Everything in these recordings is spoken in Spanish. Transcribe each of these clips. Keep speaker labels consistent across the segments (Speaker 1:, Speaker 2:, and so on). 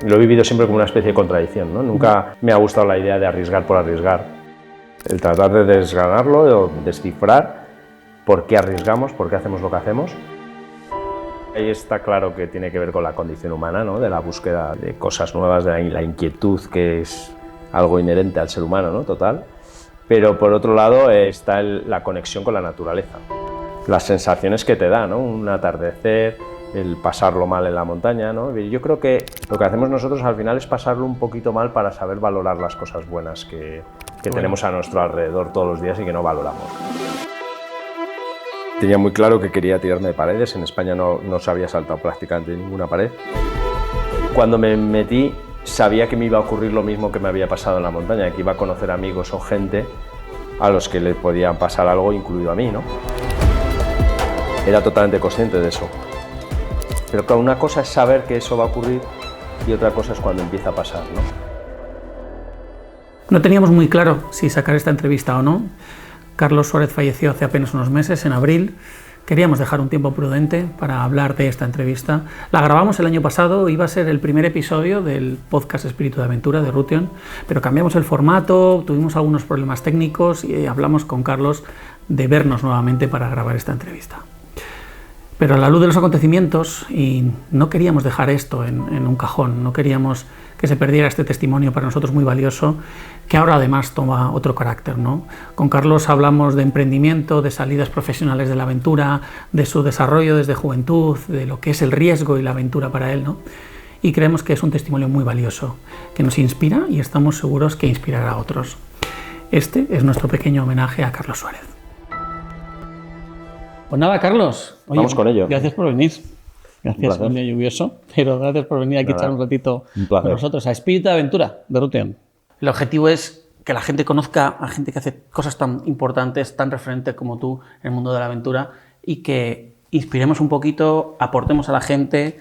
Speaker 1: Lo he vivido siempre como una especie de contradicción, ¿no? Nunca me ha gustado la idea de arriesgar por arriesgar. El tratar de desgranarlo, de descifrar por qué arriesgamos, por qué hacemos lo que hacemos. Ahí está claro que tiene que ver con la condición humana, ¿no? De la búsqueda de cosas nuevas, de la inquietud, que es algo inherente al ser humano, ¿no? Total. Pero por otro lado está la conexión con la naturaleza. Las sensaciones que te da, ¿no? Un atardecer, el pasarlo mal en la montaña, ¿no? Yo creo que lo que hacemos nosotros al final es pasarlo un poquito mal para saber valorar las cosas buenas que tenemos a nuestro alrededor todos los días y que no valoramos. Tenía muy claro que quería tirarme de paredes. En España no se había saltado prácticamente ninguna pared. Cuando me metí sabía que me iba a ocurrir lo mismo que me había pasado en la montaña, que iba a conocer amigos o gente a los que le podía pasar algo, incluido a mí, ¿no? Era totalmente consciente de eso. Pero claro, una cosa es saber que eso va a ocurrir y otra cosa es cuando empieza a pasar, ¿no?
Speaker 2: No teníamos muy claro si sacar esta entrevista o no. Carlos Suárez falleció hace apenas unos meses, en abril. Queríamos dejar un tiempo prudente para hablar de esta entrevista. La grabamos el año pasado, iba a ser el primer episodio del podcast Espíritu de Aventura de Rution, pero cambiamos el formato, tuvimos algunos problemas técnicos y hablamos con Carlos de vernos nuevamente para grabar esta entrevista. Pero a la luz de los acontecimientos, y no queríamos dejar esto en un cajón, no queríamos que se perdiera este testimonio para nosotros muy valioso, que ahora además toma otro carácter, ¿no? Con Carlos hablamos de emprendimiento, de salidas profesionales de la aventura, de su desarrollo desde juventud, de lo que es el riesgo y la aventura para él, ¿no? Y creemos que es un testimonio muy valioso, que nos inspira y estamos seguros que inspirará a otros. Este es nuestro pequeño homenaje a Carlos Suárez. Pues nada, Carlos.
Speaker 1: Oye, vamos con ello.
Speaker 2: Gracias por venir. Gracias, un día lluvioso, pero gracias por venir aquí a echar un ratito con nosotros a Espíritu de Aventura de Rution. El objetivo es que la gente conozca a gente que hace cosas tan importantes, tan referentes como tú en el mundo de la aventura y que inspiremos un poquito, aportemos a la gente,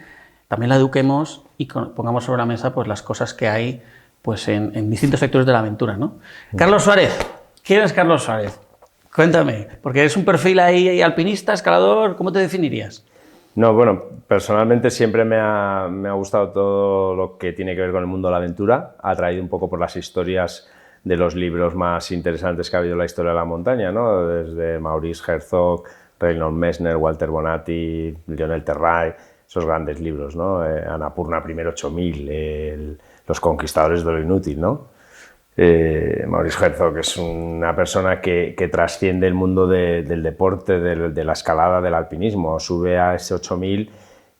Speaker 2: también la eduquemos y pongamos sobre la mesa pues, las cosas que hay pues, en distintos sectores de la aventura, ¿no? Carlos Suárez. ¿Quién es Carlos Suárez? Cuéntame, porque eres un perfil ahí alpinista, escalador, ¿cómo te definirías?
Speaker 1: No, bueno, personalmente siempre me ha gustado todo lo que tiene que ver con el mundo de la aventura, atraído un poco por las historias de los libros más interesantes que ha habido en la historia de la montaña, ¿no? Desde Maurice Herzog, Reinhold Messner, Walter Bonatti, Lionel Terray, esos grandes libros, ¿no? Annapurna I 8000, Los conquistadores de lo inútil, ¿no? Maurice Herzog es una persona que trasciende el mundo del deporte, de la escalada, del alpinismo. Sube a ese 8000,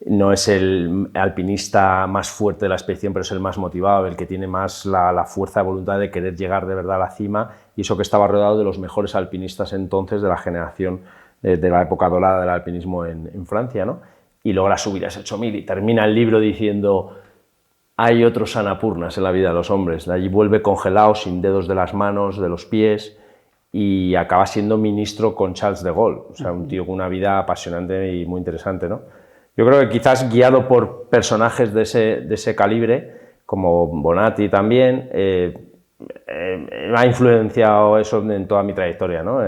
Speaker 1: no es el alpinista más fuerte de la expedición, pero es el más motivado, el que tiene más la fuerza de voluntad de querer llegar de verdad a la cima, y eso que estaba rodeado de los mejores alpinistas entonces de la generación de la época dorada del alpinismo en Francia, ¿no? Y logra subir a ese 8000 y termina el libro diciendo: hay otros Annapurnas en la vida de los hombres. De allí vuelve congelado, sin dedos de las manos, de los pies, y acaba siendo ministro con Charles de Gaulle. O sea, un tío con una vida apasionante y muy interesante, ¿no? Yo creo que quizás guiado por personajes de ese calibre, como Bonatti también, me ha influenciado eso en toda mi trayectoria, ¿no?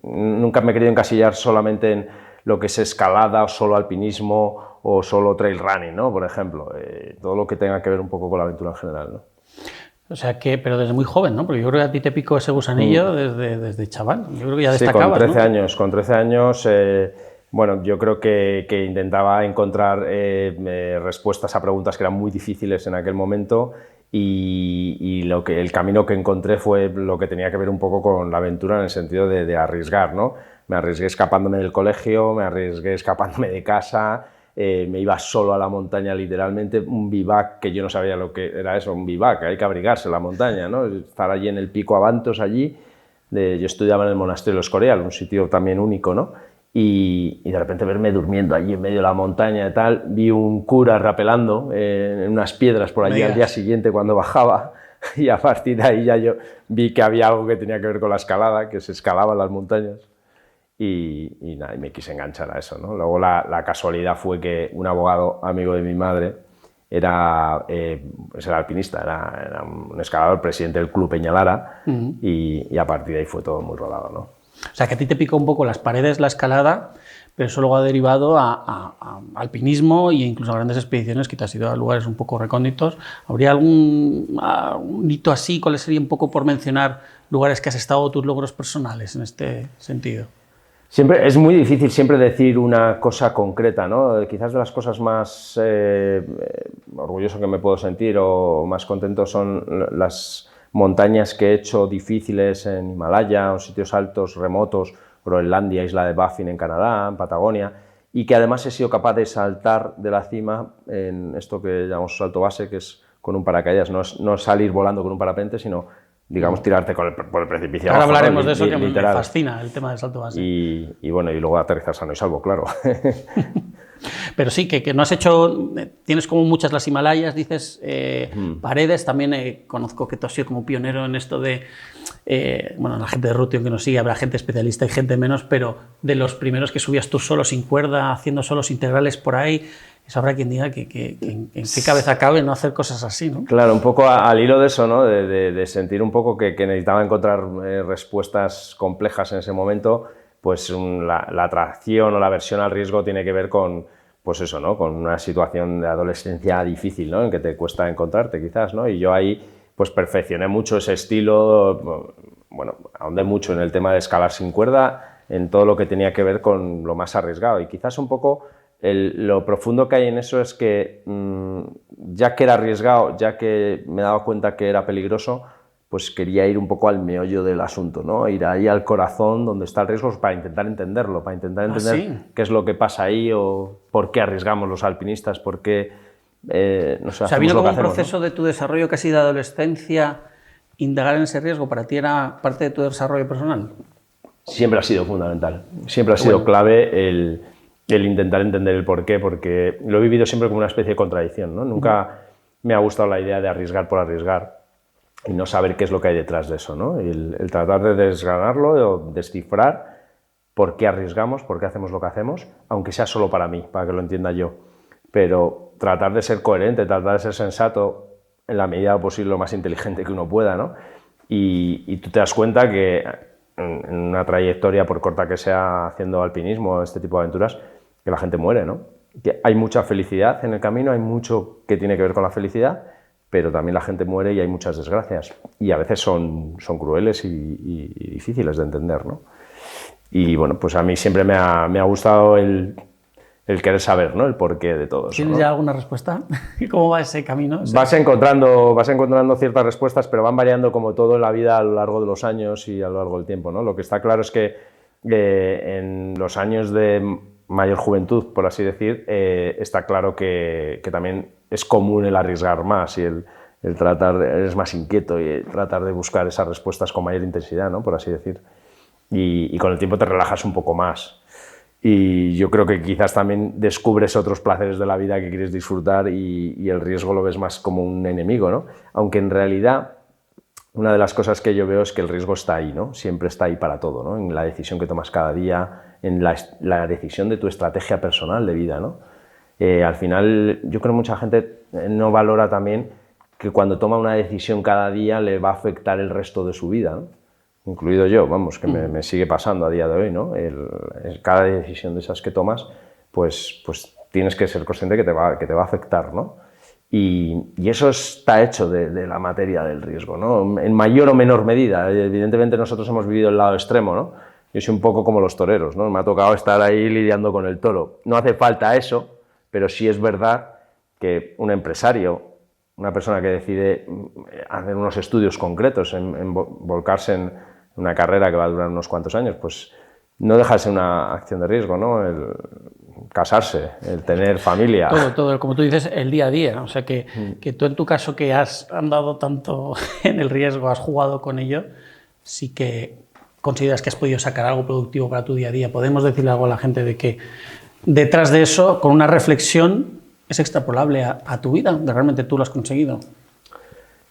Speaker 1: Nunca me he querido encasillar solamente en lo que es escalada o solo alpinismo o solo trail running, ¿no? Por ejemplo, todo lo que tenga que ver un poco con la aventura en general, ¿no?
Speaker 2: O sea que, pero desde muy joven, ¿no? Porque yo creo que a ti te picó ese gusanillo desde chaval. Yo creo que ya destacabas,
Speaker 1: sí, con 13
Speaker 2: ¿no?
Speaker 1: años. Con 13 años, bueno, yo creo que intentaba encontrar respuestas a preguntas que eran muy difíciles en aquel momento, y el camino que encontré fue lo que tenía que ver un poco con la aventura en el sentido de arriesgar, ¿no? Me arriesgué escapándome del colegio, me arriesgué escapándome de casa. Me iba solo a la montaña, literalmente, un bivac, que yo no sabía lo que era eso, un bivac, hay que abrigarse en la montaña, ¿no? Estar allí en el Pico Abantos, allí, yo estudiaba en el monasterio de Escorial, un sitio también único, ¿no? Y de repente verme durmiendo allí en medio de la montaña y tal, vi un cura rapelando en unas piedras por allí al día siguiente cuando bajaba, y a partir de ahí ya yo vi que había algo que tenía que ver con la escalada, que se escalaba en las montañas. Y nada, y me quise enganchar a eso, ¿no? Luego la casualidad fue que un abogado amigo de mi madre era alpinista, era un escalador, presidente del Club Peñalara, y a partir de ahí fue todo muy rodado, ¿no?
Speaker 2: O sea, que a ti te picó un poco las paredes, la escalada, pero eso luego ha derivado a alpinismo e incluso a grandes expediciones que te has ido a lugares un poco recónditos. ¿Habría algún hito así? ¿Cuál sería un poco por mencionar lugares que has estado o tus logros personales en este sentido?
Speaker 1: Siempre, es muy difícil siempre decir una cosa concreta, ¿no? Quizás de las cosas más orgulloso que me puedo sentir o más contento son las montañas que he hecho difíciles en Himalaya o sitios altos, remotos, Groenlandia, isla de Baffin en Canadá, en Patagonia, y que además he sido capaz de saltar de la cima en esto que llamamos salto base, que es con un paracaídas, no salir volando con un parapente, sino digamos, tirarte por el precipicio.
Speaker 2: Ahora
Speaker 1: abajo,
Speaker 2: hablaremos
Speaker 1: ¿no?
Speaker 2: de eso, que
Speaker 1: literal.
Speaker 2: me fascina el tema del salto base.
Speaker 1: Y bueno, y luego aterrizar sano y salvo, claro.
Speaker 2: Pero sí, que no has hecho, tienes como muchas las Himalayas, dices, paredes, también conozco que tú has sido como pionero en esto de, bueno, la gente de Ruthion que nos sigue, habrá gente especialista y gente menos, pero de los primeros que subías tú solo, sin cuerda, haciendo solos integrales por ahí, eso habrá quien diga que en qué cabeza cabe no hacer cosas así, ¿no?
Speaker 1: Claro, un poco al hilo de eso, ¿no? De sentir un poco que necesitaba encontrar respuestas complejas en ese momento, pues la atracción o la aversión al riesgo tiene que ver con, pues eso, ¿no? Con una situación de adolescencia difícil, ¿no? En que te cuesta encontrarte, quizás, ¿no? Y yo ahí, pues perfeccioné mucho ese estilo, bueno, ahondé mucho en el tema de escalar sin cuerda, en todo lo que tenía que ver con lo más arriesgado, y quizás un poco lo profundo que hay en eso es que ya que era arriesgado, ya que me daba cuenta que era peligroso, pues quería ir un poco al meollo del asunto, ¿no? Ir ahí al corazón donde está el riesgo para intentar entenderlo, para intentar entender
Speaker 2: ¿sí?
Speaker 1: Qué es lo que pasa ahí o por qué arriesgamos los alpinistas, por qué no sé,
Speaker 2: o sea, vino
Speaker 1: como
Speaker 2: un proceso, ¿no?, de tu desarrollo casi de adolescencia, indagar en ese riesgo, ¿para ti era parte de tu desarrollo personal?
Speaker 1: Siempre ha sido fundamental, siempre ha sido clave el intentar entender el porqué, porque lo he vivido siempre como una especie de contradicción, ¿no? Nunca me ha gustado la idea de arriesgar por arriesgar y no saber qué es lo que hay detrás de eso, ¿no? El tratar de desgranarlo o descifrar por qué arriesgamos, por qué hacemos lo que hacemos, aunque sea solo para mí, para que lo entienda yo. Pero tratar de ser coherente, tratar de ser sensato en la medida posible, lo más inteligente que uno pueda, ¿no? Y tú te das cuenta que en una trayectoria, por corta que sea, haciendo alpinismo, este tipo de aventuras, que la gente muere, ¿no? Que hay mucha felicidad en el camino, hay mucho que tiene que ver con la felicidad, pero también la gente muere y hay muchas desgracias. Y a veces son crueles y difíciles de entender, ¿no? Y bueno, pues a mí siempre me ha gustado el querer saber, ¿no? El porqué de todo eso.
Speaker 2: ¿Tienes, ¿no?, ya alguna respuesta? ¿Cómo va ese camino?
Speaker 1: Vas encontrando ciertas respuestas, pero van variando como todo en la vida a lo largo de los años y a lo largo del tiempo, ¿no? Lo que está claro es que en los años de mayor juventud, por así decir, está claro que también es común el arriesgar más y el tratar, eres más inquieto y tratar de buscar esas respuestas con mayor intensidad, ¿no? Por así decir. Y con el tiempo te relajas un poco más. Y yo creo que quizás también descubres otros placeres de la vida que quieres disfrutar y el riesgo lo ves más como un enemigo, ¿no? Aunque en realidad una de las cosas que yo veo es que el riesgo está ahí, ¿no? Siempre está ahí para todo, ¿no? En la decisión que tomas cada día, en la decisión de tu estrategia personal de vida, ¿no? Al final yo creo que mucha gente no valora también que cuando toma una decisión cada día le va a afectar el resto de su vida, ¿no? Incluido yo, vamos, que me sigue pasando a día de hoy, ¿no? Cada decisión de esas que tomas, pues tienes que ser consciente que te va a afectar, ¿no? Y eso está hecho de la materia del riesgo, ¿no? En mayor o menor medida. Evidentemente nosotros hemos vivido el lado extremo, ¿no? Yo soy un poco como los toreros, ¿no? Me ha tocado estar ahí lidiando con el toro. No hace falta eso, pero sí es verdad que un empresario, una persona que decide hacer unos estudios concretos, en volcarse en una carrera que va a durar unos cuantos años, pues no deja de ser una acción de riesgo, ¿no? El casarse, el tener familia.
Speaker 2: Todo, como tú dices, el día a día, ¿no? O sea, que tú en tu caso, que has andado tanto en el riesgo, has jugado con ello, sí que consideras que has podido sacar algo productivo para tu día a día. Podemos decirle algo a la gente de que detrás de eso, con una reflexión, es extrapolable a tu vida, de realmente tú lo has conseguido.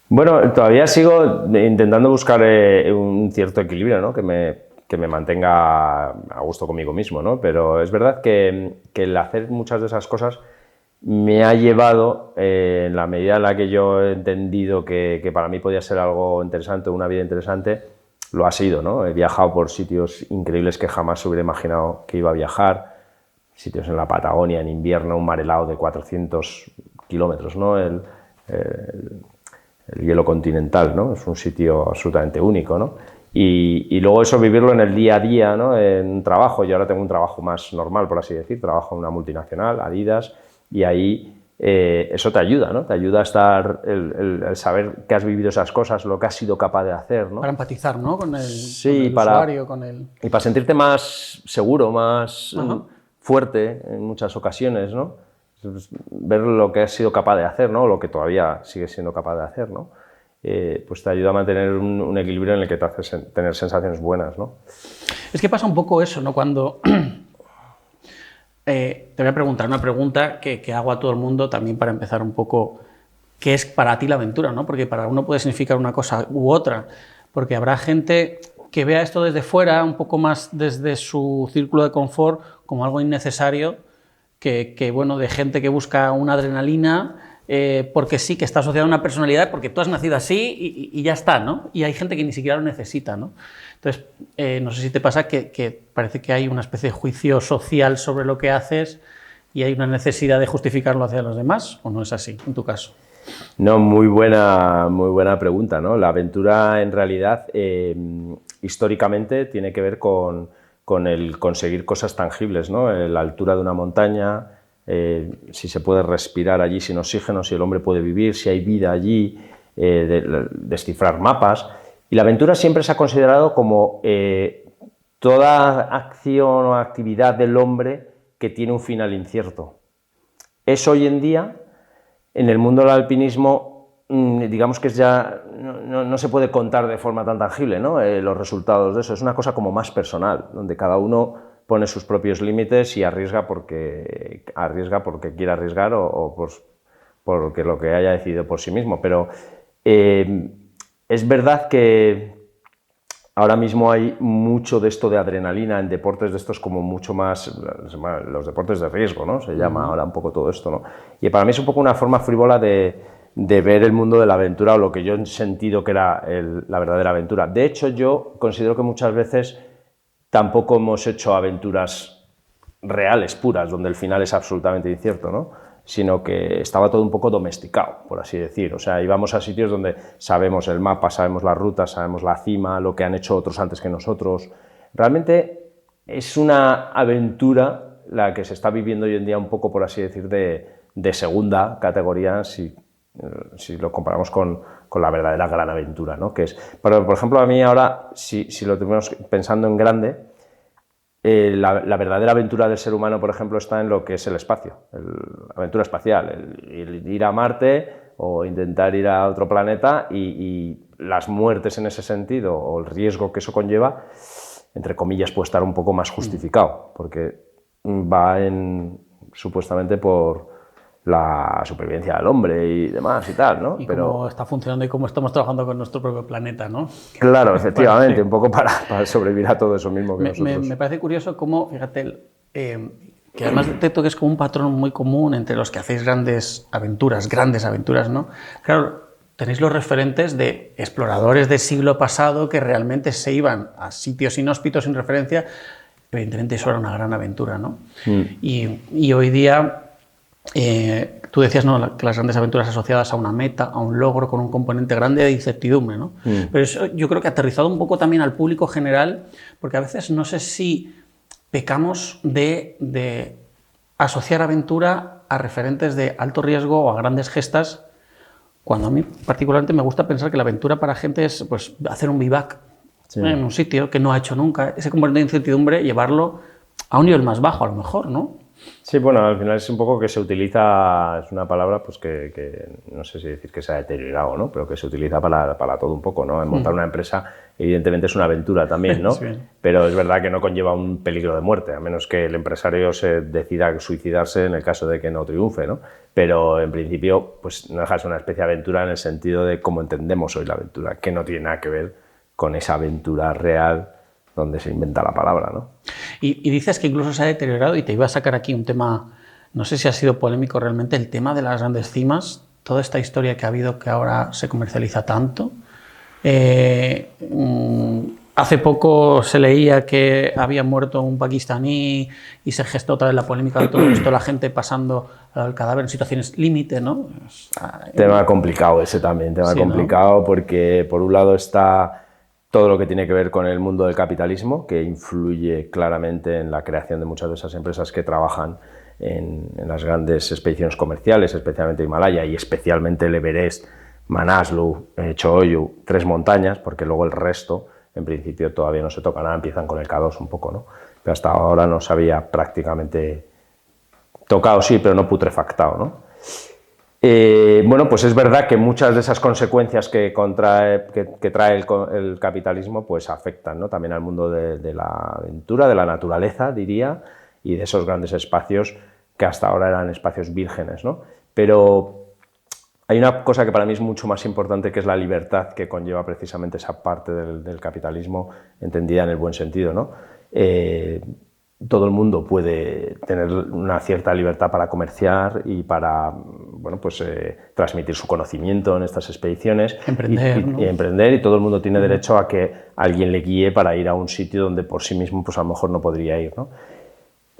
Speaker 1: Bueno, todavía sigo intentando buscar un cierto equilibrio, ¿no? Que me mantenga a gusto conmigo mismo, ¿no? Pero es verdad que el hacer muchas de esas cosas me ha llevado, en la medida en la que yo he entendido que para mí podía ser algo interesante, una vida interesante, lo ha sido, ¿no? He viajado por sitios increíbles que jamás hubiera imaginado que iba a viajar. sitios en la Patagonia en invierno, un mar helado de 400 kilómetros, ¿no? El hielo continental, ¿no? Es un sitio absolutamente único, ¿no? Y luego eso vivirlo en el día a día, ¿no? En un trabajo. Yo ahora tengo un trabajo más normal, por así decir, trabajo en una multinacional, Adidas, y ahí eso te ayuda, ¿no? Te ayuda a estar, el saber que has vivido esas cosas, lo que has sido capaz de hacer, ¿no?
Speaker 2: Para empatizar, ¿no? Con el
Speaker 1: para,
Speaker 2: usuario, con el...
Speaker 1: Y para sentirte más seguro, más fuerte en muchas ocasiones, ¿no? Ver lo que has sido capaz de hacer, ¿no? Lo que todavía sigues siendo capaz de hacer, ¿no? Pues te ayuda a mantener un equilibrio en el que te hace tener sensaciones buenas, ¿no?
Speaker 2: Es que pasa un poco eso, ¿no? Cuando... te voy a preguntar una pregunta que hago a todo el mundo también para empezar un poco. ¿Qué es para ti la aventura, ¿no? Porque para uno puede significar una cosa u otra, porque habrá gente que vea esto desde fuera, un poco más desde su círculo de confort, como algo innecesario, bueno, de gente que busca una adrenalina, porque sí, que está asociada a una personalidad, porque tú has nacido así y ya está, ¿no? Y hay gente que ni siquiera lo necesita, ¿no? Entonces, no sé si te pasa que parece que hay una especie de juicio social sobre lo que haces y hay una necesidad de justificarlo hacia los demás, ¿o no es así, en tu caso?
Speaker 1: No, muy buena pregunta, ¿no? La aventura, en realidad, históricamente tiene que ver con el conseguir cosas tangibles, ¿no? La altura de una montaña, si se puede respirar allí sin oxígeno, si el hombre puede vivir, si hay vida allí, descifrar mapas. Y la aventura siempre se ha considerado como toda acción o actividad del hombre que tiene un final incierto. Es hoy en día, en el mundo del alpinismo, digamos que ya no se puede contar de forma tan tangible, ¿no? Los resultados de eso. Es una cosa como más personal, donde cada uno pone sus propios límites y arriesga porque quiere arriesgar o porque lo que haya decidido por sí mismo. Pero es verdad que ahora mismo hay mucho de esto de adrenalina en deportes de estos como mucho más, los deportes de riesgo, ¿no? Se llama ahora un poco todo esto, ¿no? Y para mí es un poco una forma frívola de ver el mundo de la aventura o lo que yo he sentido que era la verdadera aventura. De hecho, yo considero que muchas veces tampoco hemos hecho aventuras reales, puras, donde el final es absolutamente incierto, ¿no? Sino que estaba todo un poco domesticado, por así decir. O sea, íbamos a sitios donde sabemos el mapa, sabemos las rutas, sabemos la cima, lo que han hecho otros antes que nosotros. Realmente es una aventura la que se está viviendo hoy en día un poco, por así decir, de segunda categoría, si lo comparamos con la verdadera gran aventura, ¿no? Que es, por ejemplo, a mí ahora, si lo tenemos pensando en grande, la verdadera aventura del ser humano, por ejemplo, está en lo que es el espacio, la aventura espacial, el ir a Marte o intentar ir a otro planeta y las muertes en ese sentido o el riesgo que eso conlleva, entre comillas, puede estar un poco más justificado, porque va supuestamente por la supervivencia del hombre y demás y tal, ¿no?
Speaker 2: Y cómo está funcionando y cómo estamos trabajando con nuestro propio planeta, ¿no?
Speaker 1: Claro, efectivamente, bueno, sí. Un poco para sobrevivir a todo eso mismo que nosotros.
Speaker 2: Me parece curioso cómo, fíjate, que además detecto que es como un patrón muy común entre los que hacéis grandes aventuras, ¿no? Claro, tenéis los referentes de exploradores del siglo pasado que realmente se iban a sitios inhóspitos sin referencia. Evidentemente eso era una gran aventura, ¿no? Y hoy día... tú decías, ¿no?, que las grandes aventuras asociadas a una meta, a un logro con un componente grande de incertidumbre, ¿no? Pero eso yo creo que ha aterrizado un poco también al público general, porque a veces no sé si pecamos de asociar aventura a referentes de alto riesgo o a grandes gestas, cuando a mí particularmente me gusta pensar que la aventura para gente es, pues, hacer un vivac en un sitio que no ha hecho nunca, ese componente de incertidumbre, llevarlo a un nivel más bajo a lo mejor, ¿no?
Speaker 1: Sí, bueno, al final es un poco que se utiliza, es una palabra pues que no sé si decir que se ha deteriorado, ¿no? Pero que se utiliza para todo un poco, ¿no? En montar una empresa, evidentemente es una aventura también, ¿no? Sí. Pero es verdad que no conlleva un peligro de muerte, a menos que el empresario se decida suicidarse en el caso de que no triunfe, ¿no? Pero en principio, pues no deja de ser una especie de aventura en el sentido de cómo entendemos hoy la aventura, que no tiene nada que ver con esa aventura real donde se inventa la palabra, ¿no?
Speaker 2: Y dices que incluso se ha deteriorado, y te iba a sacar aquí un tema, no sé si ha sido polémico realmente, el tema de las grandes cimas, toda esta historia que ha habido que ahora se comercializa tanto. Hace poco se leía que había muerto un pakistaní y se gestó otra vez la polémica de todo esto, la gente pasando al cadáver en situaciones límite, ¿no?
Speaker 1: Tema complicado ese también, tema
Speaker 2: sí,
Speaker 1: complicado, ¿no? Porque por un lado está todo lo que tiene que ver con el mundo del capitalismo, que influye claramente en la creación de muchas de esas empresas que trabajan en las grandes expediciones comerciales, especialmente Himalaya y especialmente el Everest, Manaslu, Choyu, 3 montañas, porque luego el resto, en principio, todavía no se toca nada, empiezan con el K2 un poco, ¿no? Pero hasta ahora no se había prácticamente tocado, sí, pero no putrefactado, ¿no? Bueno, pues es verdad que muchas de esas consecuencias que trae el capitalismo pues afectan, ¿no? También al mundo de la aventura, de la naturaleza, diría, y de esos grandes espacios que hasta ahora eran espacios vírgenes, ¿no? Pero hay una cosa que para mí es mucho más importante, que es la libertad que conlleva precisamente esa parte del capitalismo, entendida en el buen sentido, ¿no? Todo el mundo puede tener una cierta libertad para comerciar y para, bueno, pues, transmitir su conocimiento en estas expediciones,
Speaker 2: emprender, ¿no?
Speaker 1: y emprender, y todo el mundo tiene derecho a que alguien le guíe para ir a un sitio donde por sí mismo pues a lo mejor no podría ir, ¿no?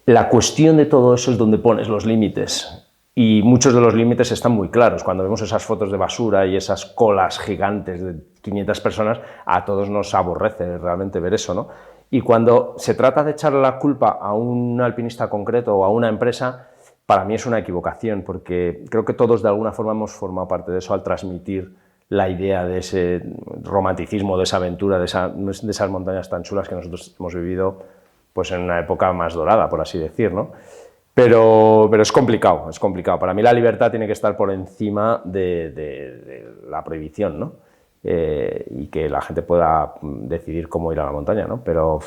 Speaker 1: La cuestión de todo eso es donde pones los límites. Y muchos de los límites están muy claros. Cuando vemos esas fotos de basura y esas colas gigantes de 500 personas, a todos nos aborrece realmente ver eso, ¿no? Y cuando se trata de echarle la culpa a un alpinista concreto o a una empresa, para mí es una equivocación, porque creo que todos de alguna forma hemos formado parte de eso al transmitir la idea de ese romanticismo, de esa aventura, de esas montañas tan chulas que nosotros hemos vivido pues en una época más dorada, por así decir, ¿no? Pero es complicado, es complicado. Para mí la libertad tiene que estar por encima de la prohibición, ¿no? Y que la gente pueda decidir cómo ir a la montaña, ¿no? Pero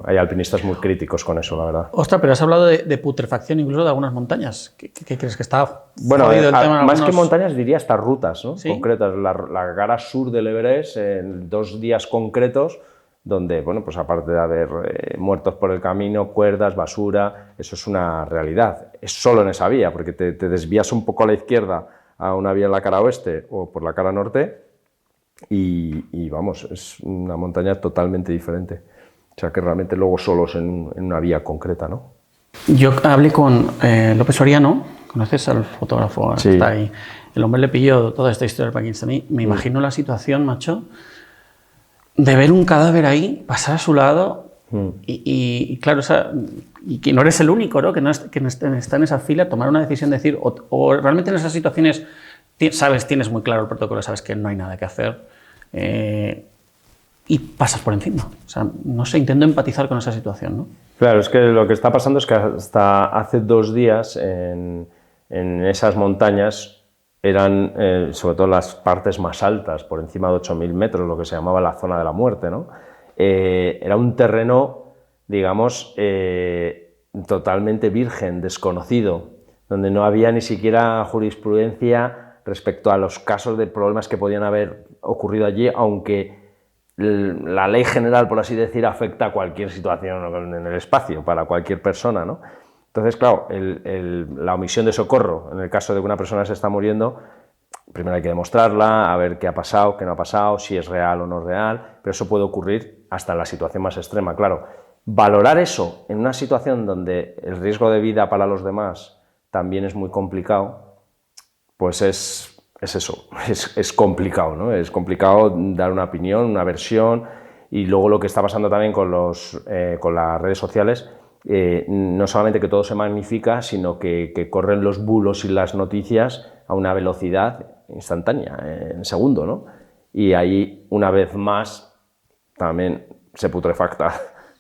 Speaker 1: hay alpinistas muy críticos con eso, la verdad.
Speaker 2: Ostras, pero has hablado de putrefacción incluso de algunas montañas. ¿Qué crees que está
Speaker 1: bueno,
Speaker 2: jodido el tema?
Speaker 1: Más que montañas diría hasta rutas, ¿no?
Speaker 2: ¿Sí?
Speaker 1: Concretas. La cara sur del Everest, en 2 días concretos, donde, bueno, pues aparte de haber muertos por el camino, cuerdas, basura, eso es una realidad. Es solo en esa vía, porque te desvías un poco a la izquierda a una vía en la cara oeste o por la cara norte y vamos, es una montaña totalmente diferente. O sea que realmente luego solos en una vía concreta, ¿no?
Speaker 2: Yo hablé con López Soriano, ¿conoces al fotógrafo?
Speaker 1: Sí.
Speaker 2: Está ahí. El hombre le pilló toda esta historia del pakistaní. Me imagino la situación, macho, de ver un cadáver ahí, pasar a su lado y claro, y que no eres el único, ¿no? que está en esa fila, tomar una decisión de decir, o realmente en esas situaciones tienes muy claro el protocolo, sabes que no hay nada que hacer y pasas por encima. O sea, no sé, intento empatizar con esa situación, ¿no?
Speaker 1: Claro, es que lo que está pasando es que hasta hace 2 días en esas montañas eran sobre todo las partes más altas, por encima de 8.000 metros, lo que se llamaba la zona de la muerte, ¿no? Era un terreno, digamos, totalmente virgen, desconocido, donde no había ni siquiera jurisprudencia respecto a los casos de problemas que podían haber ocurrido allí, aunque la ley general, por así decir, afecta a cualquier situación en el espacio, para cualquier persona, ¿no? Entonces, claro, la omisión de socorro, en el caso de que una persona se está muriendo, primero hay que demostrarla, a ver qué ha pasado, qué no ha pasado, si es real o no es real, pero eso puede ocurrir hasta en la situación más extrema. Claro, valorar eso en una situación donde el riesgo de vida para los demás también es muy complicado, pues es eso, es complicado, ¿no? Es complicado dar una opinión, una versión, y luego lo que está pasando también con las redes sociales, no solamente que todo se magnifica, sino que corren los bulos y las noticias a una velocidad instantánea, en segundo, ¿no? Y ahí, una vez más, también se putrefacta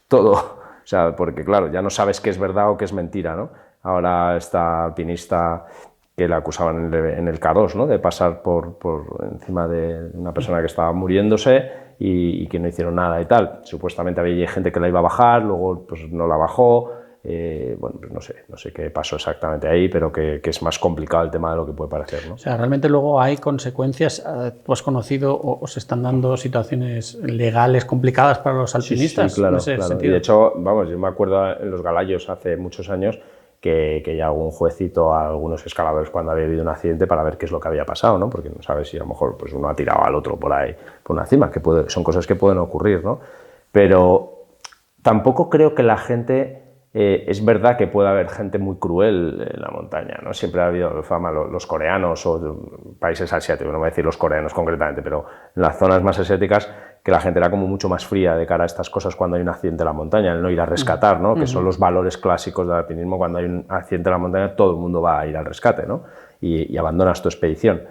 Speaker 1: todo, o sea, porque claro, ya no sabes qué es verdad o qué es mentira, ¿no? Ahora esta alpinista que la acusaban en el K2, ¿no? De pasar por encima de una persona que estaba muriéndose y que no hicieron nada y tal. Supuestamente había gente que la iba a bajar, luego pues no la bajó. Bueno, pues no sé qué pasó exactamente ahí, pero que es más complicado el tema de lo que puede parecer, ¿no?
Speaker 2: O sea, realmente luego hay consecuencias. ¿Tú has conocido o se están dando situaciones legales complicadas para los alpinistas?
Speaker 1: Sí, claro,
Speaker 2: en ese
Speaker 1: claro.
Speaker 2: sentido?
Speaker 1: Y de hecho, vamos, yo me acuerdo en los Galayos hace muchos años que ya algún juez citó a algunos escaladores cuando había habido un accidente para ver qué es lo que había pasado, ¿no? Porque no sabes si a lo mejor pues uno ha tirado al otro por ahí, por una cima, que son cosas que pueden ocurrir, ¿no? pero tampoco creo que la gente... es verdad que puede haber gente muy cruel en la montaña, ¿no? Siempre ha habido fama los coreanos o países asiáticos, no voy a decir los coreanos concretamente, pero en las zonas más asiáticas que la gente era como mucho más fría de cara a estas cosas cuando hay un accidente en la montaña, el no ir a rescatar, ¿no? Que son los valores clásicos del alpinismo. Cuando hay un accidente en la montaña todo el mundo va a ir al rescate, ¿no? Y abandonas tu expedición.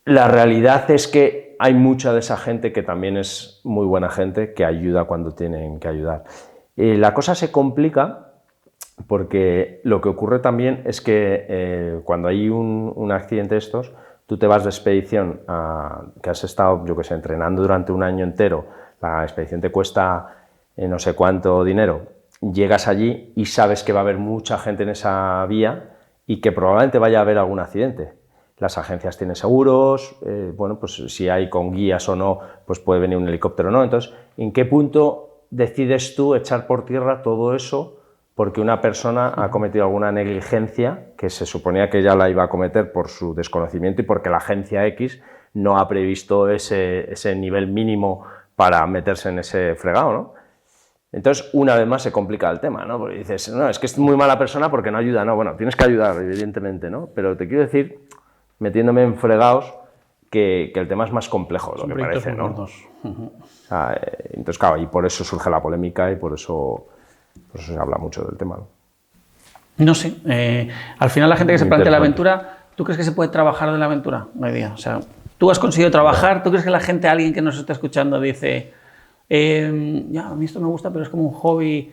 Speaker 1: La realidad es que hay mucha de esa gente que también es muy buena gente, que ayuda cuando tienen que ayudar. La cosa se complica porque lo que ocurre también es que cuando hay un accidente de estos, tú te vas de expedición, que has estado, yo que sé, entrenando durante un año entero, la expedición te cuesta no sé cuánto dinero, llegas allí y sabes que va a haber mucha gente en esa vía y que probablemente vaya a haber algún accidente. Las agencias tienen seguros, bueno, pues si hay con guías o no, pues puede venir un helicóptero o no. Entonces, ¿en qué punto decides tú echar por tierra todo eso porque una persona ha cometido alguna negligencia que se suponía que ya la iba a cometer por su desconocimiento y porque la agencia X no ha previsto ese nivel mínimo para meterse en ese fregado, ¿no? Entonces, una vez más se complica el tema, ¿no? Porque dices, no, es que es muy mala persona porque no ayuda, no, bueno, tienes que ayudar, evidentemente, ¿no? Pero te quiero decir, metiéndome en fregados, que el tema es más complejo de lo que parece, ¿no? O sea, entonces, claro, y por eso surge la polémica y por eso se habla mucho del tema, ¿no?
Speaker 2: No sé, al final la gente que se plantea la aventura, ¿tú crees que se puede trabajar de la aventura hoy día? O sea, ¿tú has conseguido trabajar? ¿Tú crees que la gente, alguien que nos está escuchando dice, ya, a mí esto me gusta, pero es como un hobby?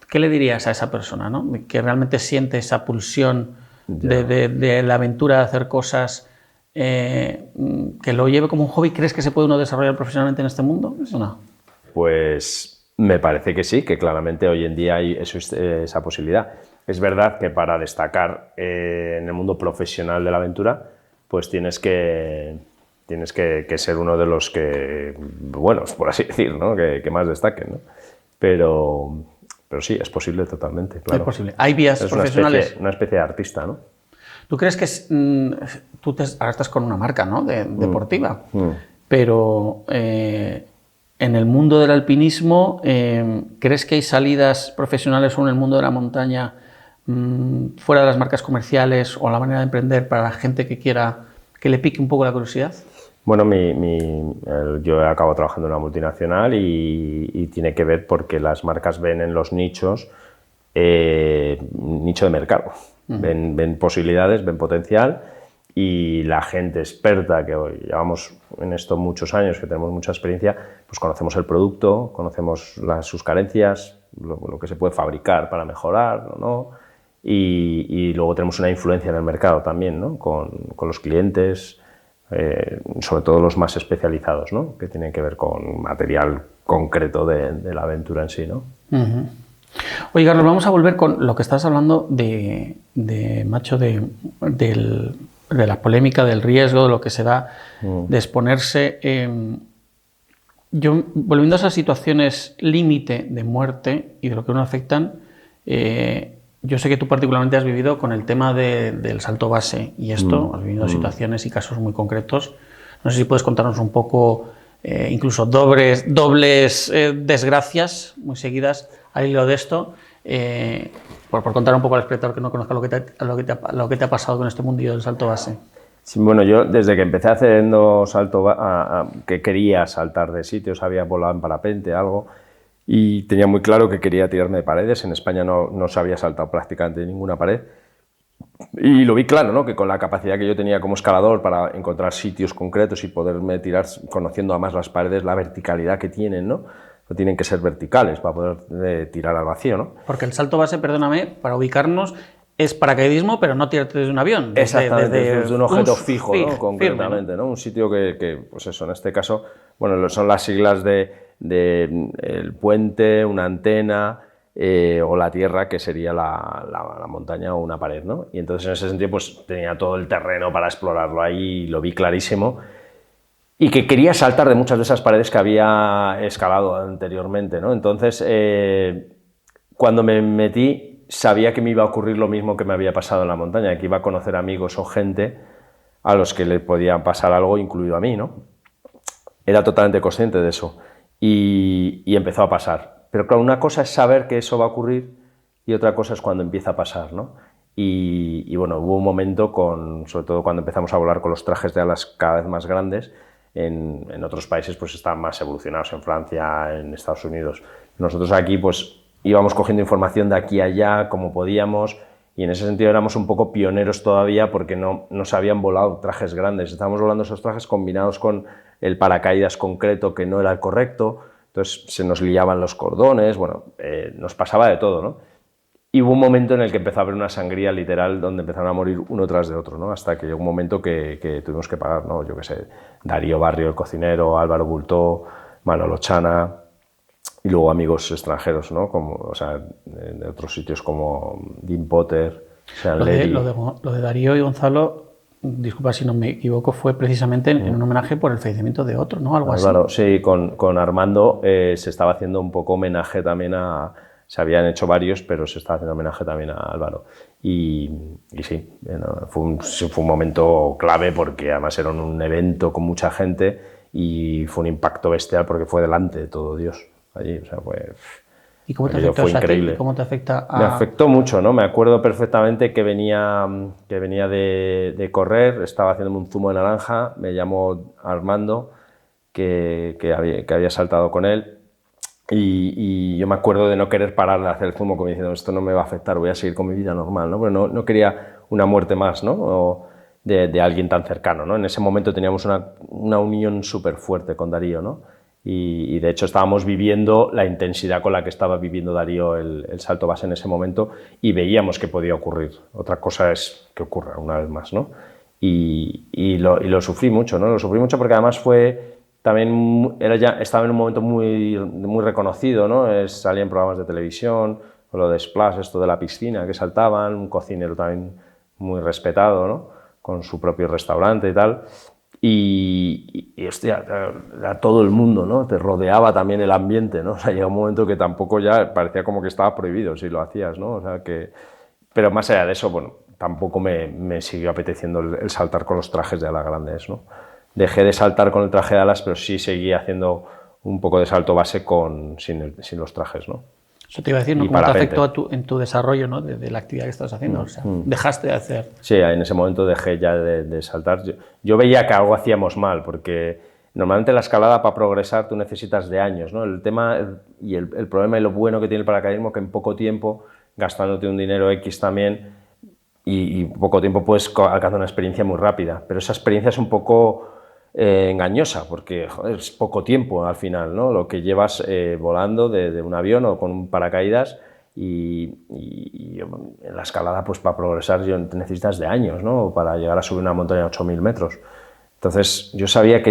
Speaker 2: ¿Qué le dirías a esa persona, ¿no? Que realmente siente esa pulsión de la aventura, de hacer cosas, que lo lleve como un hobby? ¿Crees que se puede uno desarrollar profesionalmente en este mundo? ¿Eso no?
Speaker 1: Pues me parece que sí, que claramente hoy en día hay esa posibilidad. Es verdad que para destacar en el mundo profesional de la aventura, pues tienes que ser uno de los que, buenos, por así decir, ¿no? que más destaquen, ¿no? Pero sí, es posible totalmente, claro.
Speaker 2: Es posible. ¿Hay vías profesionales?
Speaker 1: Una especie de artista, ¿no?
Speaker 2: ¿Tú crees que ahora estás con una marca, ¿no? Deportiva, pero en el mundo del alpinismo, ¿crees que hay salidas profesionales o en el mundo de la montaña fuera de las marcas comerciales o la manera de emprender para la gente que quiera, que le pique un poco la curiosidad?
Speaker 1: Bueno, yo acabo trabajando en una multinacional y tiene que ver porque las marcas ven en los nichos nicho de mercado. Ven posibilidades, ven potencial, y la gente experta, que hoy llevamos en esto muchos años, que tenemos mucha experiencia, pues conocemos el producto, conocemos sus carencias, lo que se puede fabricar para mejorar o no, y luego tenemos una influencia en el mercado también, ¿no? con los clientes, sobre todo los más especializados, ¿no? Que tienen que ver con material concreto de la aventura en sí, ¿no?
Speaker 2: Oye, Carlos, vamos a volver con lo que estás hablando de la polémica, del riesgo, de lo que se da, de exponerse. Volviendo a esas situaciones límite de muerte y de lo que uno afectan, yo sé que tú particularmente has vivido con el tema del salto base y esto, has vivido situaciones y casos muy concretos. No sé si puedes contarnos un poco, incluso dobles desgracias muy seguidas al hilo de esto, por contar un poco al espectador que no conozca lo que te ha pasado con este mundillo del salto base.
Speaker 1: Sí, bueno, yo desde que empecé haciendo salto, que quería saltar de sitios, había volado en parapente, algo, y tenía muy claro que quería tirarme de paredes. En España no se había saltado prácticamente ninguna pared. Y lo vi claro, ¿no? Que con la capacidad que yo tenía como escalador para encontrar sitios concretos y poderme tirar, conociendo además las paredes, la verticalidad que tienen, ¿no? No tienen que ser verticales para poder tirar al vacío, ¿no?
Speaker 2: Porque el salto base, perdóname, para ubicarnos, es paracaidismo, pero no tirarte desde un avión.
Speaker 1: Exactamente, desde un objeto fijo, ¿no? Concretamente, firme, ¿no? Un sitio que, pues eso, en este caso, bueno, son las siglas el puente, una antena, o la tierra, que sería la montaña o una pared, ¿no? Y entonces en ese sentido pues tenía todo el terreno para explorarlo ahí, y lo vi clarísimo, y que quería saltar de muchas de esas paredes que había escalado anteriormente, ¿no? Entonces cuando me metí sabía que me iba a ocurrir lo mismo que me había pasado en la montaña, que iba a conocer amigos o gente a los que le podía pasar algo, incluido a mí, ¿no? era totalmente consciente de eso y empezó a pasar. Pero claro, una cosa es saber que eso va a ocurrir y otra cosa es cuando empieza a pasar, ¿no? Y bueno, hubo un momento, sobre todo cuando empezamos a volar con los trajes de alas cada vez más grandes, en otros países pues estaban más evolucionados, en Francia, en Estados Unidos. Nosotros aquí pues íbamos cogiendo información de aquí a allá como podíamos y en ese sentido éramos un poco pioneros todavía porque no se habían volado trajes grandes. Estábamos volando esos trajes combinados con el paracaídas concreto que no era el correcto, entonces se nos liaban los cordones, bueno, nos pasaba de todo, ¿no? Y hubo un momento en el que empezó a haber una sangría literal donde empezaron a morir uno tras de otro, ¿no? Hasta que llegó un momento que tuvimos que pagar, ¿no? Yo qué sé, Darío Barrio, el cocinero, Álvaro Bultó, Manolo Chana y luego amigos extranjeros, ¿no? Como, o sea, de otros sitios como Dean Potter, Sean Levy.
Speaker 2: Lo de Darío y Gonzalo, disculpa si no me equivoco, fue precisamente en un homenaje por el fallecimiento de otro, ¿no? Algo
Speaker 1: Álvaro,
Speaker 2: así.
Speaker 1: sí, con Armando se estaba haciendo un poco homenaje también a... Se habían hecho varios, pero se estaba haciendo homenaje también a Álvaro. Y sí, fue un momento clave porque además era un evento con mucha gente y fue un impacto bestial porque fue delante de todo Dios allí. O sea,
Speaker 2: ¿Y cómo te afectó eso a ti? ¿Cómo te afecta a...?
Speaker 1: Me afectó mucho, ¿no? Me acuerdo perfectamente que venía de correr, estaba haciéndome un zumo de naranja, me llamó Armando, que había saltado con él. Y yo me acuerdo de no querer parar de hacer el zumo, como diciendo, esto no me va a afectar, voy a seguir con mi vida normal, ¿no? Pero no quería una muerte más, ¿no? O de alguien tan cercano, ¿no? En ese momento teníamos una unión súper fuerte con Darío, ¿no? Y de hecho estábamos viviendo la intensidad con la que estaba viviendo Darío el salto base en ese momento y veíamos que podía ocurrir. Otra cosa es que ocurra una vez más, ¿no? Y lo sufrí mucho, ¿no? Lo sufrí mucho porque además también estaba en un momento muy reconocido, ¿no? Salía en programas de televisión, con lo de Splash, esto de la piscina que saltaban, un cocinero también muy respetado, ¿no? Con su propio restaurante y tal. Y hostia, era todo el mundo, ¿no? Te rodeaba también el ambiente, ¿no? O sea, llega un momento que tampoco ya parecía como que estaba prohibido si lo hacías, ¿no? O sea, pero más allá de eso, bueno, tampoco me siguió apeteciendo el saltar con los trajes de alas grandes, ¿no? Dejé de saltar con el traje de alas, pero sí seguía haciendo un poco de salto base sin los trajes, ¿no?
Speaker 2: Eso te iba a decir, ¿no? ¿Cómo te afectó en tu desarrollo, ¿no? de la actividad que estabas haciendo? O sea, dejaste de hacer...
Speaker 1: Sí, en ese momento dejé ya de saltar. Yo veía que algo hacíamos mal, porque normalmente la escalada para progresar tú necesitas de años, ¿no? El tema y el problema y lo bueno que tiene el paracaidismo que en poco tiempo, gastándote un dinero X también, y poco tiempo puedes alcanzar una experiencia muy rápida, pero esa experiencia es un poco engañosa, porque joder, es poco tiempo al final, ¿no? Lo que llevas volando de un avión o con un paracaídas y en la escalada, pues para progresar necesitas de años, ¿no? Para llegar a subir una montaña a 8.000 metros. Entonces yo sabía que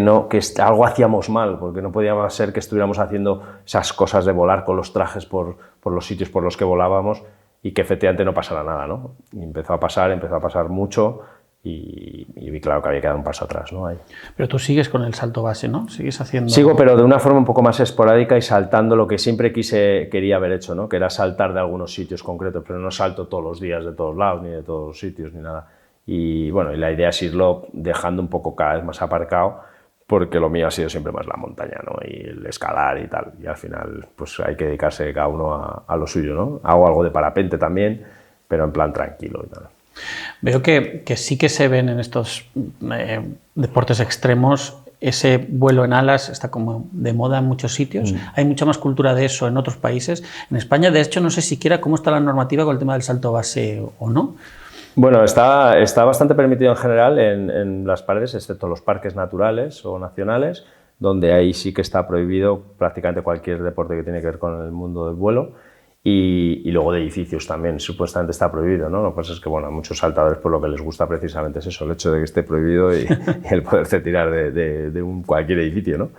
Speaker 1: algo hacíamos mal, porque no podía ser que estuviéramos haciendo esas cosas de volar con los trajes por los sitios por los que volábamos y que efectivamente no pasara nada, ¿no? Y empezó a pasar mucho y vi claro que había quedado un paso atrás, ¿no? Ahí.
Speaker 2: Pero tú sigues con el salto base, ¿no? Sigues haciendo...
Speaker 1: Sigo, pero de una forma un poco más esporádica y saltando lo que siempre quería haber hecho, ¿no? Que era saltar de algunos sitios concretos, pero no salto todos los días de todos lados, ni de todos los sitios, ni nada. Y bueno, y la idea es irlo dejando un poco cada vez más aparcado, porque lo mío ha sido siempre más la montaña, ¿no? Y el escalar y tal. Y al final, pues hay que dedicarse cada uno a lo suyo, ¿no? Hago algo de parapente también, pero en plan tranquilo y tal.
Speaker 2: Veo que sí que se ven en estos deportes extremos, ese vuelo en alas está como de moda en muchos sitios, hay mucha más cultura de eso en otros países. En España, de hecho, no sé siquiera cómo está la normativa con el tema del salto base o no.
Speaker 1: Bueno, está bastante permitido en general en las paredes, excepto los parques naturales o nacionales, donde ahí sí que está prohibido prácticamente cualquier deporte que tiene que ver con el mundo del vuelo. Y luego de edificios también, supuestamente está prohibido, ¿no? Lo que pasa es que, bueno, a muchos saltadores por lo que les gusta precisamente es eso, el hecho de que esté prohibido y el poderse tirar de cualquier edificio, ¿no?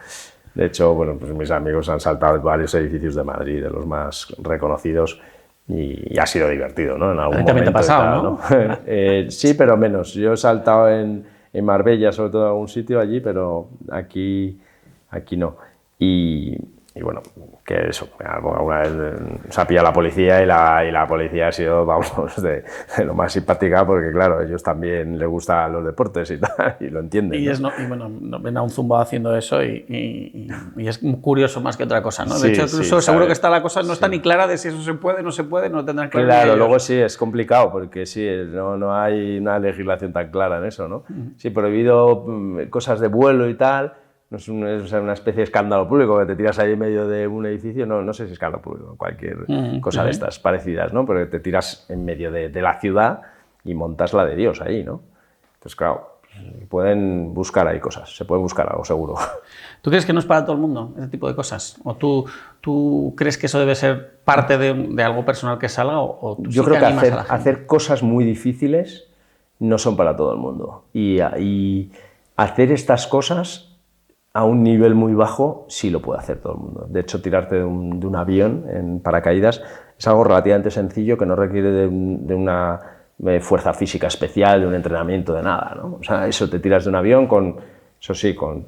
Speaker 1: De hecho, bueno, pues mis amigos han saltado varios edificios de Madrid, de los más reconocidos, y ha sido divertido, ¿no? En algún momento.
Speaker 2: También te ha pasado,
Speaker 1: ¿no? Sí, pero menos. Yo he saltado en Marbella, sobre todo en algún sitio allí, pero aquí no. Y bueno, que eso, alguna vez se ha pillado la policía y la policía ha sido, vamos, de lo más simpática porque, claro, a ellos también les gustan los deportes y tal, y lo entienden.
Speaker 2: Y bueno, ven a un zumbao haciendo eso y es curioso más que otra cosa, ¿no? De hecho, incluso seguro que está la cosa, no está ni clara de si eso se puede, no se puede, no tendrán claro.
Speaker 1: Claro, luego sí, es complicado porque sí, no hay una legislación tan clara en eso, ¿no? Sí, prohibido cosas de vuelo y tal. No es una especie de escándalo público que te tiras ahí en medio de un edificio, no sé si es escándalo público, cualquier cosa de estas parecidas, ¿no? Pero te tiras en medio de la ciudad y montas la de Dios ahí, ¿no? Entonces, claro, pueden buscar ahí cosas, se puede buscar algo seguro.
Speaker 2: ¿Tú crees que no es para todo el mundo ese tipo de cosas? ¿O tú crees que eso debe ser parte de algo personal que salga? ¿O tú
Speaker 1: Yo
Speaker 2: sí
Speaker 1: creo que
Speaker 2: animas
Speaker 1: hacer cosas muy difíciles no son para todo el mundo. Y hacer estas cosas a un nivel muy bajo sí lo puede hacer todo el mundo. De hecho, tirarte de un avión en paracaídas es algo relativamente sencillo que no requiere de una fuerza física especial, de un entrenamiento, de nada, ¿no? O sea, eso te tiras de un avión con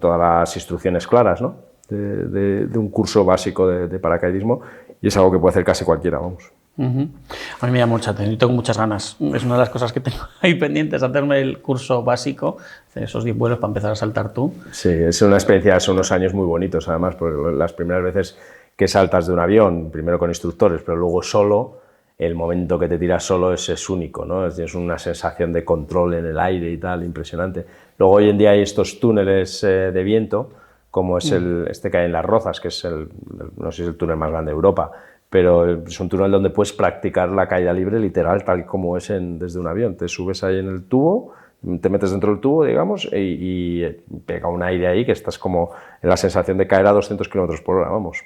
Speaker 1: todas las instrucciones claras, ¿no? De un curso básico de paracaidismo, y es algo que puede hacer casi cualquiera, vamos.
Speaker 2: A mí me llama mucha atención, yo tengo muchas ganas. Es una de las cosas que tengo ahí pendientes, hacerme el curso básico, hacer esos 10 vuelos para empezar a saltar tú.
Speaker 1: Sí, es una experiencia, son unos años muy bonitos, además, porque las primeras veces que saltas de un avión, primero con instructores, pero luego solo, el momento que te tiras solo es único, ¿no? Tienes una sensación de control en el aire y tal, impresionante. Luego hoy en día hay estos túneles de viento, como es este que hay en Las Rozas, que es no sé si es el túnel más grande de Europa, pero es un túnel donde puedes practicar la caída libre literal, tal como es desde un avión. Te subes ahí en el tubo, te metes dentro del tubo, digamos, y pega un aire ahí que estás como en la sensación de caer a 200 km por hora, vamos.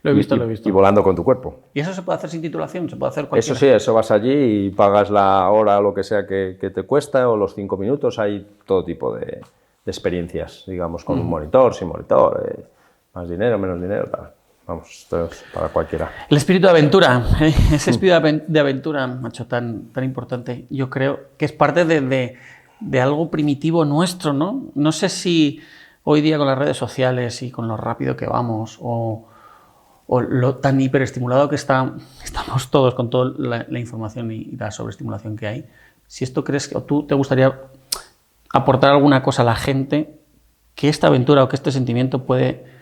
Speaker 2: Lo he visto.
Speaker 1: Y volando con tu cuerpo.
Speaker 2: ¿Y eso se puede hacer sin titulación? ¿Se puede hacer cualquiera?
Speaker 1: Eso sí, eso vas allí y pagas la hora o lo que sea que te cuesta, o los 5 minutos. Hay todo tipo de experiencias, digamos, con un monitor, sin monitor, más dinero, menos dinero, tal. Vamos, esto es para cualquiera.
Speaker 2: El espíritu de aventura, ese espíritu de aventura, macho, tan importante, yo creo que es parte de algo primitivo nuestro, ¿no? No sé si hoy día con las redes sociales y con lo rápido que vamos, o lo tan hiperestimulado que estamos todos con toda la información y la sobreestimulación que hay, si esto crees que, o tú te gustaría aportar alguna cosa a la gente, que esta aventura o que este sentimiento puede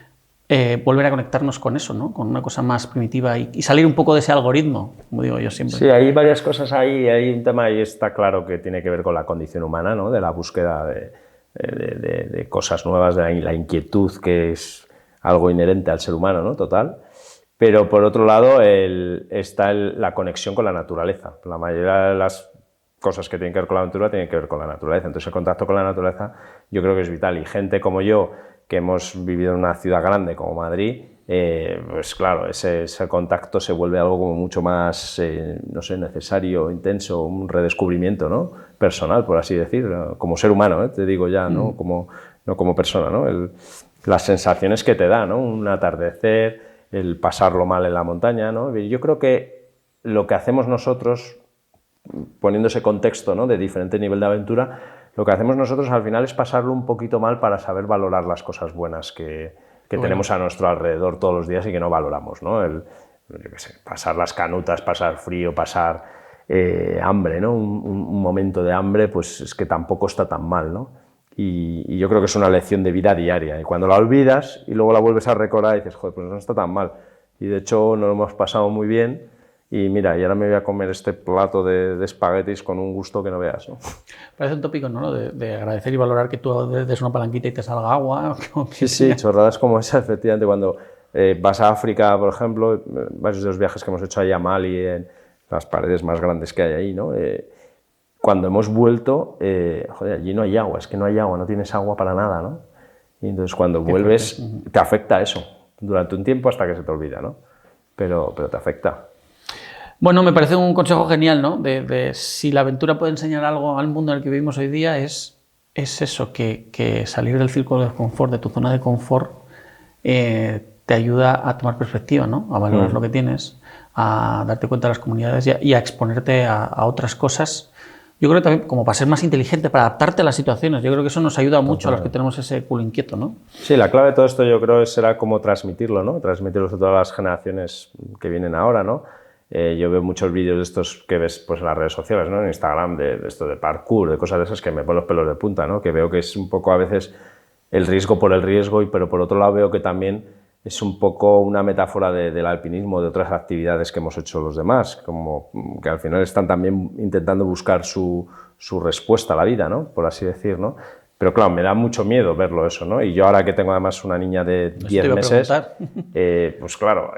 Speaker 2: volver a conectarnos con eso, ¿no? Con una cosa más primitiva y salir un poco de ese algoritmo, como digo yo siempre.
Speaker 1: Sí, hay varias cosas ahí, hay un tema ahí, está claro, que tiene que ver con la condición humana, ¿no? De la búsqueda de cosas nuevas, de la inquietud, que es algo inherente al ser humano, ¿no? Total. Pero por otro lado está la conexión con la naturaleza. La mayoría de las cosas que tienen que ver con la aventura tienen que ver con la naturaleza. Entonces el contacto con la naturaleza yo creo que es vital. Y gente como yo, que hemos vivido en una ciudad grande como Madrid, pues claro, ese contacto se vuelve algo como mucho más, no sé, necesario, intenso, un redescubrimiento, ¿no? Personal, por así decir, como ser humano, te digo ya, ¿no? No como persona, ¿no? Las sensaciones que te da, ¿no? Un atardecer, el pasarlo mal en la montaña, ¿no? Yo creo que lo que hacemos nosotros, poniendo ese contexto, ¿no? De diferente nivel de aventura, lo que hacemos nosotros al final es pasarlo un poquito mal para saber valorar las cosas buenas que tenemos a nuestro alrededor todos los días y que no valoramos, ¿no? Yo qué sé, pasar las canutas, pasar frío, pasar hambre, ¿no? Un momento de hambre, pues es que tampoco está tan mal, ¿no? Y yo creo que es una lección de vida diaria. Y cuando la olvidas y luego la vuelves a recordar y dices, joder, pues no está tan mal. Y de hecho nos lo hemos pasado muy bien. Y mira, y ahora me voy a comer este plato de espaguetis con un gusto que no veas, ¿no?
Speaker 2: Parece un tópico, ¿no? De agradecer y valorar que tú des una palanquita y te salga agua.
Speaker 1: Sí, chorradas como esa, efectivamente. Cuando vas a África, por ejemplo, varios de los viajes que hemos hecho ahí a Mali, en las paredes más grandes que hay ahí, ¿no? Cuando hemos vuelto, joder, allí no hay agua, es que no hay agua, no tienes agua para nada, ¿no? Y entonces cuando vuelves, te afecta eso, durante un tiempo hasta que se te olvida, ¿no? Pero te afecta.
Speaker 2: Bueno, me parece un consejo genial, ¿no? De si la aventura puede enseñar algo al mundo en el que vivimos hoy día, es eso, que salir del círculo de confort, de tu zona de confort, te ayuda a tomar perspectiva, ¿no? A valorar lo que tienes, a darte cuenta de las comunidades y a exponerte a otras cosas Yo creo que también como para ser más inteligente, para adaptarte a las situaciones. Yo creo que eso nos ayuda mucho a los que tenemos ese culo inquieto, ¿no?
Speaker 1: Sí, la clave de todo esto yo creo será cómo transmitirlo, ¿no? Transmitirlo a todas las generaciones que vienen ahora, ¿no? Yo veo muchos vídeos de estos que ves pues, en las redes sociales, ¿no? En Instagram, de esto de parkour, de cosas de esas que me ponen los pelos de punta, ¿no? Que veo que es un poco a veces el riesgo por el riesgo, pero por otro lado veo que también es un poco una metáfora del alpinismo, de otras actividades que hemos hecho los demás, como que al final están también intentando buscar su respuesta a la vida, ¿no? Por así decir, ¿no? Pero claro, me da mucho miedo verlo eso, ¿no? Y yo ahora que tengo además una niña de 10 meses, pues claro,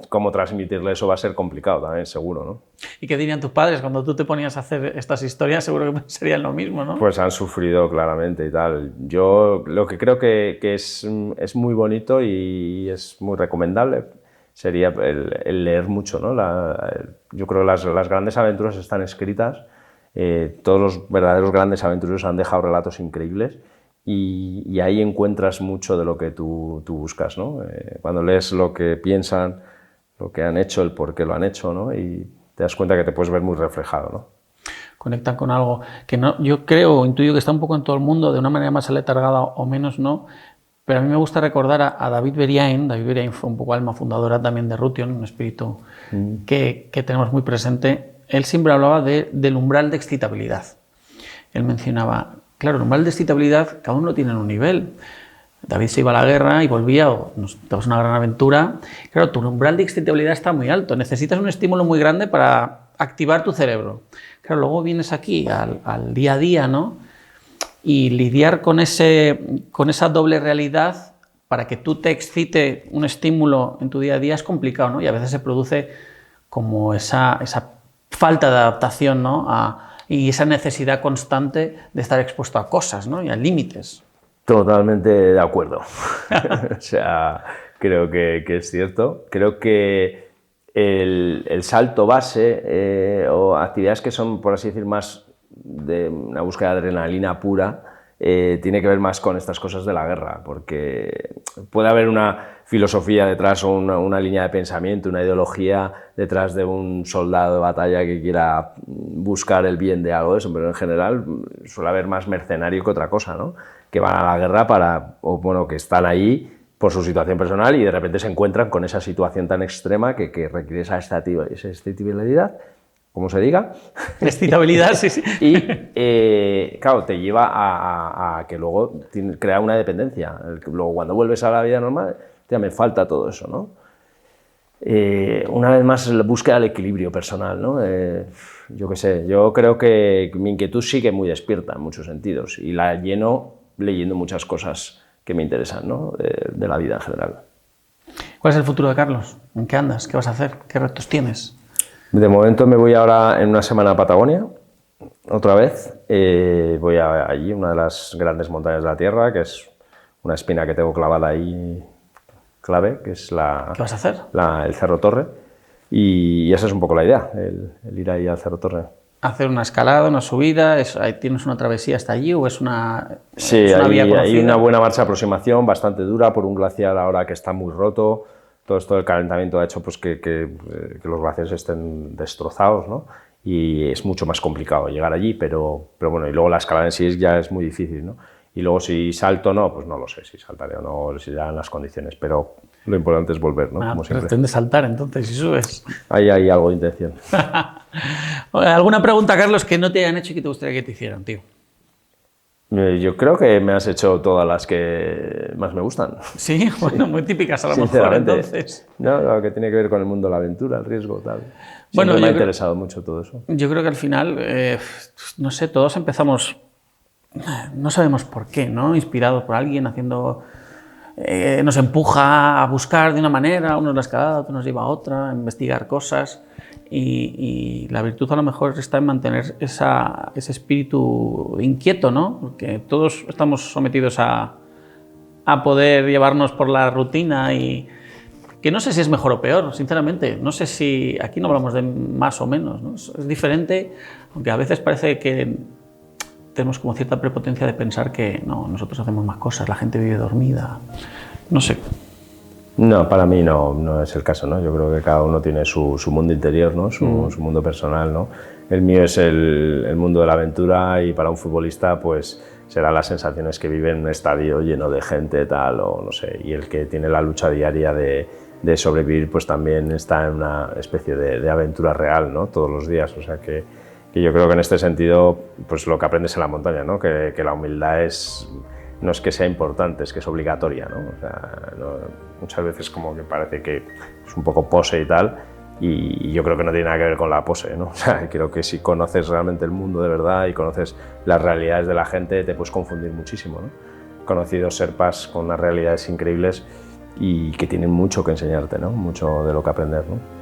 Speaker 1: cómo transmitirle eso va a ser complicado también, seguro, ¿no?
Speaker 2: ¿Y qué dirían tus padres cuando tú te ponías a hacer estas historias? Seguro que serían lo mismo, ¿no?
Speaker 1: Pues han sufrido claramente y tal. Yo lo que creo que es muy bonito y es muy recomendable sería el leer mucho, ¿no? Yo creo que las grandes aventuras están escritas. Todos los verdaderos grandes aventureros han dejado relatos increíbles y ahí encuentras mucho de lo que tú buscas, ¿no? Cuando lees lo que piensan, lo que han hecho, el por qué lo han hecho, ¿no? Y te das cuenta que te puedes ver muy reflejado, ¿no?
Speaker 2: Conectan con algo que no, yo creo, intuyo que está un poco en todo el mundo, de una manera más aletargada o menos, ¿no? Pero a mí me gusta recordar a David Beriain. David Beriain fue un poco alma fundadora también de Ruthion, un espíritu que tenemos muy presente. Él siempre hablaba del umbral de excitabilidad. Él mencionaba, claro, el umbral de excitabilidad cada uno tiene en un nivel. David se iba a la guerra y volvía, o nos damos una gran aventura. Claro, tu umbral de excitabilidad está muy alto. Necesitas un estímulo muy grande para activar tu cerebro. Claro, luego vienes aquí al día a día, ¿no? Y lidiar con esa doble realidad para que tú te excite un estímulo en tu día a día es complicado, ¿no? Y a veces se produce como esa falta de adaptación, ¿no? Y esa necesidad constante de estar expuesto a cosas, ¿no? Y a límites.
Speaker 1: Totalmente de acuerdo. O sea, creo que es cierto. Creo que el salto base o actividades que son, por así decir, más de una búsqueda de adrenalina pura, tiene que ver más con estas cosas de la guerra, porque puede haber una filosofía detrás o una línea de pensamiento, una ideología detrás de un soldado de batalla que quiera buscar el bien de algo de eso, pero en general suele haber más mercenario que otra cosa, ¿no? Que van a la guerra que están ahí por su situación personal y de repente se encuentran con esa situación tan extrema que requiere esa excitabilidad, como se diga.
Speaker 2: Excitabilidad, sí, sí.
Speaker 1: Y claro, te lleva a que luego crea una dependencia. Luego cuando vuelves a la vida normal, me falta todo eso, ¿no? Una vez más, la búsqueda del equilibrio personal, ¿no? Yo qué sé, yo creo que mi inquietud sigue muy despierta en muchos sentidos y la lleno leyendo muchas cosas que me interesan, ¿no? De la vida en general.
Speaker 2: ¿Cuál es el futuro de Carlos? ¿En qué andas? ¿Qué vas a hacer? ¿Qué retos tienes?
Speaker 1: De momento me voy ahora en una semana a Patagonia, otra vez. Voy allí, una de las grandes montañas de la Tierra, que es una espina que tengo clavada ahí, clave, que es la...
Speaker 2: ¿Qué vas a hacer?
Speaker 1: El Cerro Torre. Y esa es un poco la idea, el ir ahí al Cerro Torre.
Speaker 2: ¿Hacer una escalada, una subida? ¿Tienes una travesía hasta allí o es una,
Speaker 1: sí,
Speaker 2: es una vía conocida?
Speaker 1: Hay una buena marcha de aproximación, bastante dura, por un glaciar ahora que está muy roto. Todo esto del calentamiento ha hecho pues, que los glaciares estén destrozados, ¿no? Y es mucho más complicado llegar allí, pero bueno, y luego la escalada en sí ya es muy difícil, ¿no? Y luego si salto o no, pues no lo sé si saltaré o no, si dan las condiciones, pero lo importante es volver, ¿no? Como siempre.
Speaker 2: Pretende saltar entonces, si subes.
Speaker 1: Ahí hay algo de intención.
Speaker 2: ¿Alguna pregunta, Carlos, que no te hayan hecho y que te gustaría que te hicieran, tío?
Speaker 1: Yo creo que me has hecho todas las que más me gustan.
Speaker 2: Sí, bueno, muy típicas a lo mejor, entonces.
Speaker 1: No, lo que tiene que ver con el mundo de la aventura, el riesgo, tal.
Speaker 2: Bueno,
Speaker 1: me ha interesado mucho todo eso.
Speaker 2: Yo creo que al final, no sé, todos empezamos, no sabemos por qué, ¿no? Inspirados por alguien, haciendo... nos empuja a buscar de una manera, unos la escalada, otro nos lleva a otra, a investigar cosas. Y la virtud a lo mejor está en mantener ese espíritu inquieto, ¿no? Porque todos estamos sometidos a poder llevarnos por la rutina y que no sé si es mejor o peor, sinceramente. No sé si aquí no hablamos de más o menos, ¿no? Es diferente, aunque a veces parece que tenemos como cierta prepotencia de pensar que no, nosotros hacemos más cosas, la gente vive dormida, no sé.
Speaker 1: No, para mí no es el caso, ¿no? Yo creo que cada uno tiene su mundo interior, ¿no? Su mundo personal, ¿no? El mío es el mundo de la aventura y para un futbolista, pues, serán las sensaciones que vive en un estadio lleno de gente, tal, o no sé, y el que tiene la lucha diaria de sobrevivir, pues también está en una especie de aventura real, ¿no? Todos los días, o sea que yo creo que en este sentido, pues lo que aprendes en la montaña, ¿no? Que la humildad no es que sea importante, es que es obligatoria, ¿no? O sea, muchas veces como que parece que es un poco pose y tal, y yo creo que no tiene nada que ver con la pose, ¿no? O sea, creo que si conoces realmente el mundo de verdad y conoces las realidades de la gente, te puedes confundir muchísimo, ¿no? He conocido sherpas con unas realidades increíbles y que tienen mucho que enseñarte, ¿no? Mucho de lo que aprender, ¿no?